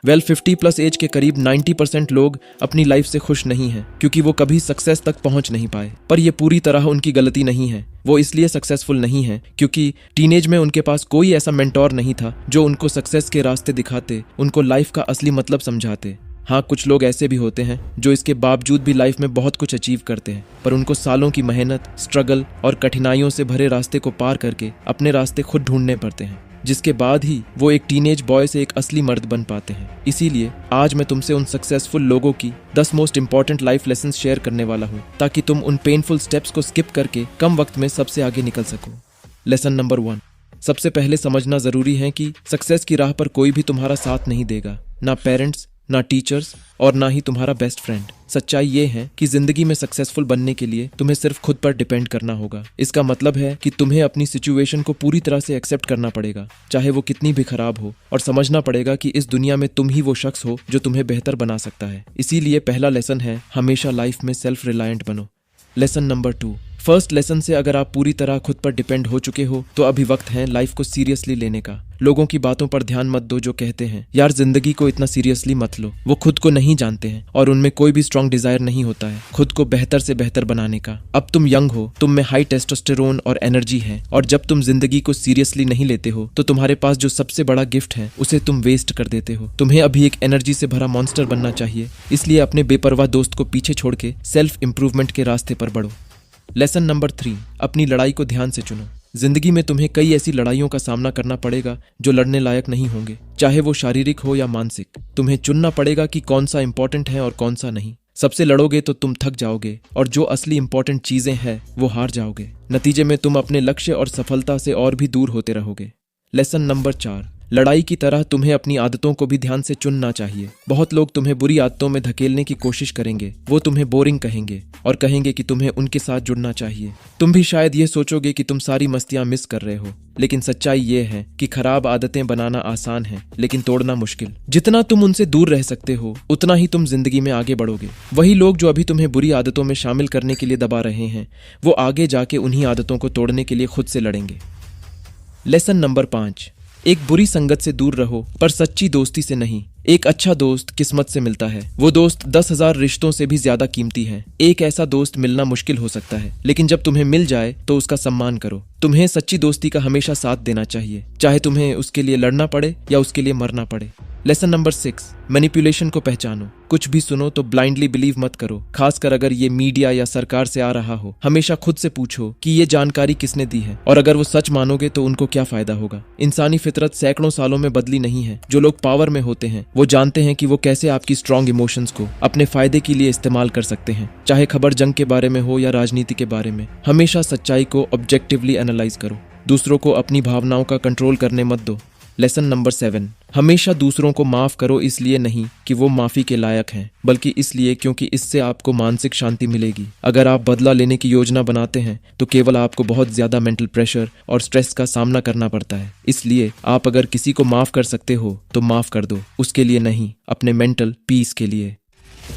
50 plus as के करीब 90% लोग अपनी लाइफ से खुश नहीं हैं क्योंकि वो कभी सक्सेस तक पहुंच नहीं पाए। पर ये पूरी तरह उनकी गलती नहीं है। वो इसलिए सक्सेसफुल नहीं है क्योंकि टीनेज में उनके पास कोई ऐसा मेंटोर नहीं था जो उनको सक्सेस के रास्ते दिखाते, उनको लाइफ का असली मतलब समझाते। हाँ, कुछ लोग ऐसे भी होते हैं जो इसके बावजूद भी लाइफ में बहुत कुछ अचीव करते हैं, पर उनको सालों की मेहनत, स्ट्रगल और कठिनाइयों से भरे रास्ते को पार करके अपने रास्ते खुद ढूंढने पड़ते हैं, जिसके बाद ही वो एक टीनेज बॉय से एक असली मर्द बन पाते हैं। इसीलिए आज मैं तुमसे उन सक्सेसफुल लोगों की 10 most important life lessons share करने वाला हूँ, ताकि तुम उन पेनफुल स्टेप्स को स्किप करके कम वक्त में सबसे आगे निकल सको। लेसन नंबर 1, सबसे पहले समझना जरूरी है कि सक्सेस की राह पर कोई भी तुम्हारा साथ नहीं देगा, ना पेरेंट्स, ना टीचर्स और ना ही तुम्हारा बेस्ट फ्रेंड। सच्चाई ये है कि जिंदगी में सक्सेसफुल बनने के लिए तुम्हें सिर्फ खुद पर डिपेंड करना होगा। इसका मतलब है कि तुम्हें अपनी सिचुएशन को पूरी तरह से एक्सेप्ट करना पड़ेगा, चाहे वो कितनी भी खराब हो, और समझना पड़ेगा कि इस दुनिया में तुम ही वो शख्स हो जो तुम्हें बेहतर बना सकता है। इसीलिए पहला लेसन है, हमेशा लाइफ में सेल्फ रिलायंट बनो। लेसन नंबर 2, फर्स्ट लेसन से अगर आप पूरी तरह खुद पर डिपेंड हो चुके हो तो अभी वक्त है लाइफ को सीरियसली लेने का। लोगों की बातों पर ध्यान मत दो जो कहते हैं यार जिंदगी को इतना सीरियसली मत लो। वो खुद को नहीं जानते हैं और उनमें कोई भी स्ट्रॉन्ग डिजायर नहीं होता है खुद को बेहतर से बेहतर बनाने का। अब तुम यंग हो, तुम में हाई टेस्टोस्टेरोन और एनर्जी है, और जब तुम जिंदगी को सीरियसली नहीं लेते हो तो तुम्हारे पास जो सबसे बड़ा गिफ्ट है उसे तुम वेस्ट कर देते हो। तुम्हें अभी एक एनर्जी से भरा मॉन्स्टर बनना चाहिए, इसलिए अपने बेपरवाह दोस्त को पीछे छोड़ के सेल्फ इंप्रूवमेंट के रास्ते पर बढ़ो। लेसन नंबर 3, अपनी लड़ाई को ध्यान से चुनो। जिंदगी में तुम्हें कई ऐसी लड़ाइयों का सामना करना पड़ेगा जो लड़ने लायक नहीं होंगे, चाहे वो शारीरिक हो या मानसिक। तुम्हें चुनना पड़ेगा कि कौन सा इंपॉर्टेंट है और कौन सा नहीं। सबसे लड़ोगे तो तुम थक जाओगे और जो असली इंपॉर्टेंट चीजें हैं वो हार जाओगे। नतीजे में तुम अपने लक्ष्य और सफलता से और भी दूर होते रहोगे। लेसन नंबर 4, लड़ाई की तरह तुम्हें अपनी आदतों को भी ध्यान से चुनना चाहिए। बहुत लोग तुम्हें बुरी आदतों में धकेलने की कोशिश करेंगे, वो तुम्हें बोरिंग कहेंगे और कहेंगे कि तुम्हें उनके साथ जुड़ना चाहिए। तुम भी शायद ये सोचोगे कि तुम सारी मस्तियां मिस कर रहे हो, लेकिन सच्चाई ये है कि खराब आदतें बनाना आसान है लेकिन तोड़ना मुश्किल। जितना तुम उनसे दूर रह सकते हो उतना ही तुम जिंदगी में आगे बढ़ोगे। वही लोग जो अभी तुम्हें बुरी आदतों में शामिल करने के लिए दबा रहे हैं, वो आगे जाके उन्हीं आदतों को तोड़ने के लिए खुद से लड़ेंगे। लेसन नंबर 5, एक बुरी संगत से दूर रहो पर सच्ची दोस्ती से नहीं। एक अच्छा दोस्त किस्मत से मिलता है, वो दोस्त 10,000 रिश्तों से भी ज्यादा कीमती है। एक ऐसा दोस्त मिलना मुश्किल हो सकता है, लेकिन जब तुम्हें मिल जाए तो उसका सम्मान करो। तुम्हें सच्ची दोस्ती का हमेशा साथ देना चाहिए, चाहे तुम्हें उसके लिए लड़ना पड़े या उसके लिए मरना पड़े। लेसन नंबर 6, मैनिपुलेशन को पहचानो। कुछ भी सुनो तो ब्लाइंडली बिलीव मत करो, खासकर अगर ये मीडिया या सरकार से आ रहा हो। हमेशा खुद से पूछो कि ये जानकारी किसने दी है, और अगर वो सच मानोगे तो उनको क्या फायदा होगा। इंसानी फितरत सैकड़ों सालों में बदली नहीं है। जो लोग पावर में होते हैं वो जानते हैं कि वो कैसे आपकी स्ट्रॉन्ग इमोशंस को अपने फायदे के लिए इस्तेमाल कर सकते हैं, चाहे खबर जंग के बारे में हो या राजनीति के बारे में। हमेशा सच्चाई को ऑब्जेक्टिवली एनालाइज करो, दूसरों को अपनी भावनाओं का कंट्रोल करने मत दो। लेसन नंबर 7, हमेशा दूसरों को माफ करो, इसलिए नहीं कि वो माफी के लायक हैं, बल्कि इसलिए क्योंकि इससे आपको मानसिक शांति मिलेगी। अगर आप बदला लेने की योजना बनाते हैं तो केवल आपको बहुत ज्यादा मेंटल प्रेशर और स्ट्रेस का सामना करना पड़ता है। इसलिए आप अगर किसी को माफ कर सकते हो तो माफ कर दो, उसके लिए नहीं, अपने मेंटल पीस के लिए।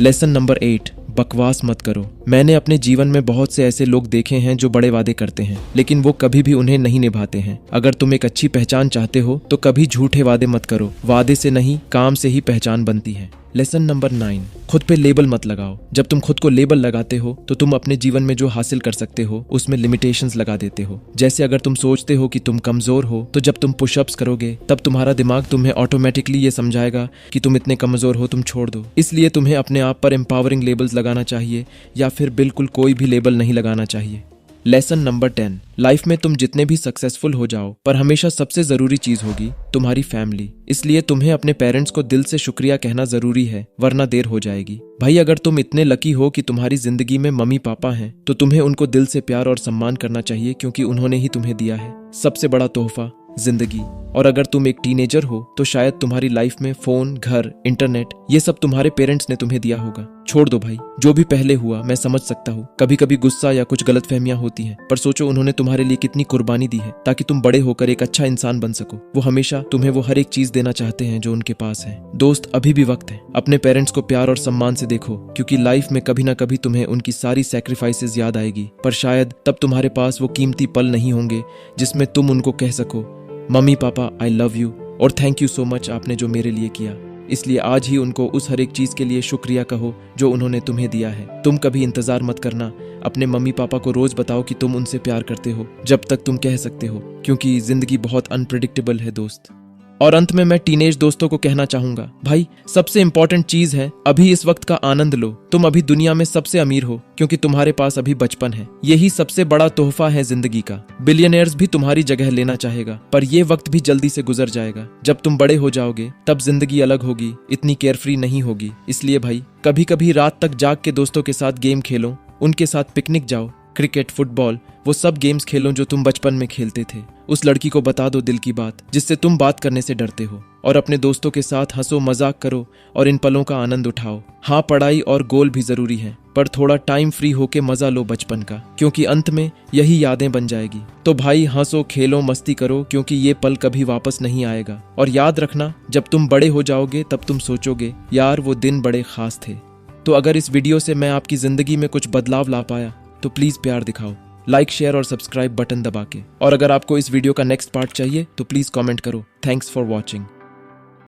लेसन नंबर 8, बकवास मत करो। मैंने अपने जीवन में बहुत से ऐसे लोग देखे हैं जो बड़े वादे करते हैं लेकिन वो कभी भी उन्हें नहीं निभाते हैं। अगर तुम एक अच्छी पहचान चाहते हो तो कभी झूठे वादे मत करो। वादे से नहीं, काम से ही पहचान बनती है। लेसन नंबर 9, खुद पे लेबल मत लगाओ। जब तुम खुद को लेबल लगाते हो तो तुम अपने जीवन में जो हासिल कर सकते हो उसमें लिमिटेशंस लगा देते हो। जैसे अगर तुम सोचते हो कि तुम कमजोर हो तो जब तुम पुशअप्स करोगे तब तुम्हारा दिमाग तुम्हें ऑटोमेटिकली ये समझाएगा कि तुम इतने कमजोर हो, तुम छोड़ दो। इसलिए तुम्हें अपने आप पर एम्पावरिंग लेबल्स लगाना चाहिए या फिर बिल्कुल कोई भी लेबल नहीं लगाना चाहिए। लेसन नंबर 10, लाइफ में तुम जितने भी सक्सेसफुल हो जाओ पर हमेशा सबसे जरूरी चीज होगी तुम्हारी फैमिली। इसलिए तुम्हें अपने पेरेंट्स को दिल से शुक्रिया कहना जरूरी है, वरना देर हो जाएगी। भाई, अगर तुम इतने लकी हो कि तुम्हारी जिंदगी में मम्मी पापा हैं तो तुम्हें उनको दिल से प्यार और सम्मान करना चाहिए, क्योंकि उन्होंने ही तुम्हें दिया है सबसे बड़ा तोहफा, जिंदगी। और अगर तुम एक टीनेजर हो तो शायद तुम्हारी लाइफ में फोन, घर, इंटरनेट, ये सब तुम्हारे पेरेंट्स ने तुम्हें दिया होगा। छोड़ दो भाई, जो भी पहले हुआ मैं समझ सकता हूँ। कभी कभी गुस्सा या कुछ गलतफहमियां होती हैं, पर सोचो उन्होंने तुम्हारे लिए कितनी कुर्बानी दी है ताकि तुम बड़े होकर एक अच्छा इंसान बन सको। वो हमेशा तुम्हें वो हर एक चीज देना चाहते हैं जो उनके पास है। दोस्त, अभी भी वक्त है, अपने पेरेंट्स को प्यार और सम्मान से देखो, क्योंकि लाइफ में कभी ना कभी तुम्हें उनकी सारी सैक्रिफाइसेस याद आएगी, पर शायद तब तुम्हारे पास वो कीमती पल नहीं होंगे जिसमें तुम उनको कह सको, mummy papa I love you और थैंक यू सो मच, आपने जो मेरे लिए किया। इसलिए आज ही उनको उस हर एक चीज के लिए शुक्रिया कहो जो उन्होंने तुम्हें दिया है। तुम कभी इंतजार मत करना, अपने मम्मी पापा को रोज बताओ कि तुम उनसे प्यार करते हो जब तक तुम कह सकते हो, क्योंकि जिंदगी बहुत अनप्रिडिक्टेबल है दोस्त। और अंत में मैं टीनेज दोस्तों को कहना चाहूंगा, भाई सबसे इंपॉर्टेंट चीज है अभी इस वक्त का आनंद लो। तुम अभी दुनिया में सबसे अमीर हो क्योंकि तुम्हारे पास अभी बचपन है। यही सबसे बड़ा तोहफा है जिंदगी का। बिलियनियर्स भी तुम्हारी जगह लेना चाहेगा, पर ये वक्त भी जल्दी से गुजर जाएगा। जब तुम बड़े हो जाओगे तब जिंदगी अलग होगी, इतनी केयरफ्री नहीं होगी। इसलिए भाई कभी कभी रात तक जाग के दोस्तों के साथ गेम खेलो, उनके साथ पिकनिक जाओ, क्रिकेट, फुटबॉल, वो सब गेम्स खेलो जो तुम बचपन में खेलते थे। उस लड़की को बता दो दिल की बात जिससे तुम बात करने से डरते हो, और अपने दोस्तों के साथ हंसो, मजाक करो और इन पलों का आनंद उठाओ। हाँ, पढ़ाई और गोल भी जरूरी है, पर थोड़ा टाइम फ्री होके मजा लो बचपन का, क्योंकि अंत में यही यादें बन जाएगी। तो भाई हंसो, खेलो, मस्ती करो, क्योंकि ये पल कभी वापस नहीं आएगा। और याद रखना, जब तुम बड़े हो जाओगे तब तुम सोचोगे यार वो दिन बड़े खास थे। तो अगर इस वीडियो से मैं आपकी जिंदगी में कुछ बदलाव ला पाया तो प्लीज प्यार दिखाओ, लाइक, शेयर और सब्सक्राइब बटन दबा के। और अगर आपको इस वीडियो का नेक्स्ट पार्ट चाहिए तो प्लीज कमेंट करो। Thanks for watching.